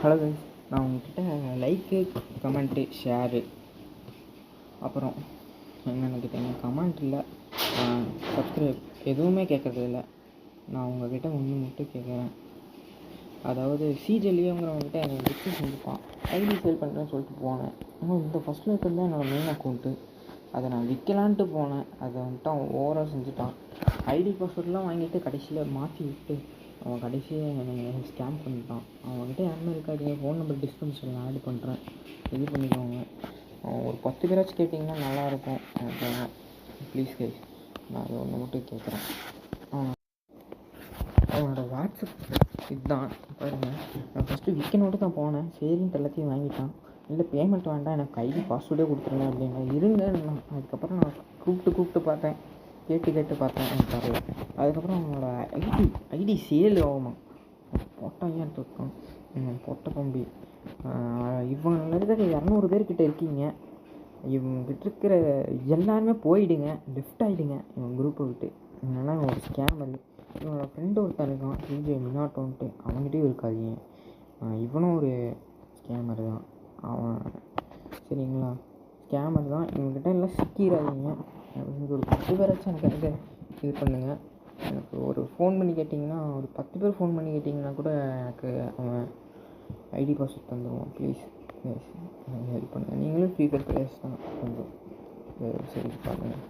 Hello guys, நான் உங்ககிட்ட like, comment, share, அப்புறம் என்னென்னு கேட்டீங்கன்னா கமெண்ட் இல்லை, சப்ஸ்கிரைப் எதுவுமே கேட்குறது இல்லை. நான் உங்கள்கிட்ட ஒன்று மட்டும் கேட்குறேன். அதாவது சிஜெலியோங்கிறவங்ககிட்ட எனக்கு டிஸ்கஸ் செஞ்சுப்பான், ஐடி சேல் பண்ணுறேன்னு சொல்லிட்டு போனேன். ஆனால் இந்த ஃபஸ்ட்டில் இருக்கிறது தான் என்னோடய மெயின் அக்கௌண்ட்டு. அதை நான் விற்கலான்ட்டு போனேன். அதை வந்துட்டு அவன் ஓவராக செஞ்சுட்டான். ஐடி பாஸ்வேர்ட்லாம் வாங்கிட்டு கடைசியில் மாற்றி விட்டு அவன் கடைசியாக என்னை ஸ்கேம் பண்ணிட்டான். அவன்கிட்ட யாருமே இருக்காதீங்க, ஃபோன் நம்பர் டிஸ்கிரிப்ஷனில் ஆட் பண்ணுறேன், இது பண்ணிக்கோங்க. ஒரு 10 பேராச்சும் கேட்டிங்கன்னா நல்லாயிருக்கும். எனக்கு ப்ளீஸ் கைஸ், நான் அதை ஒன்று மட்டும் கேட்குறேன். அவனோட வாட்ஸ்அப் இதுதான் பாருங்கள். நான் ஃபஸ்ட்டு விற்கனோட்டு தான் போனேன். சரின்ட்டு எல்லாத்தையும் வாங்கிட்டான். இல்லை பேமெண்ட் வேண்டாம், எனக்கு ஐடி பாஸ்வேர்டே கொடுத்துருங்க அப்படின்னா இருங்க. நான் அதுக்கப்புறம் நான் கூப்பிட்டு பார்த்தேன், கேட்டு பார்த்தேன், எனக்கு தரல. அதுக்கப்புறம் அவனோட ஐடி சேல் ஆகுமா, பொட்டான் இருக்கான் பொட்டை தம்பி. இவங்க இருக்கிற 200 பேர்கிட்ட இருக்கீங்க. இவங்ககிட்ட இருக்கிற எல்லாருமே போயிடுங்க, லெஃப்ட் ஆகிடுங்க இவன் குரூப்பை விட்டு. என்னன்னா ஒரு ஸ்கேமர். இவனோட ஃப்ரெண்டு ஒருத்தன் இருக்கான், சிஜே மினாட்டோன்ட்டு, அவங்ககிட்டயும் இருக்காதீங்க. இவனும் ஒரு ஸ்கேமர் தான் அவன், சரிங்களா? ஸ்கேமர் தான். இவங்ககிட்ட எல்லாம் சிக்கிடாதீங்க. எனக்கு ஒரு 10 பேராச்சும் எனக்கு இது பண்ணுங்கள். எனக்கு ஒரு ஃபோன் பண்ணி கேட்டிங்கன்னா, ஒரு 10 பேர் ஃபோன் பண்ணி கேட்டிங்கன்னா கூட எனக்கு அவன் ஐடி பாஸ்வேர்ட் தந்துடுவான். ப்ளீஸ் ஹெல்ப் பண்ணுங்கள். நீங்களும் ஃப்ரீ ஃபயர் பிளேயர்ஸ் தான், கொஞ்சம் சரி பண்ணுங்கள்.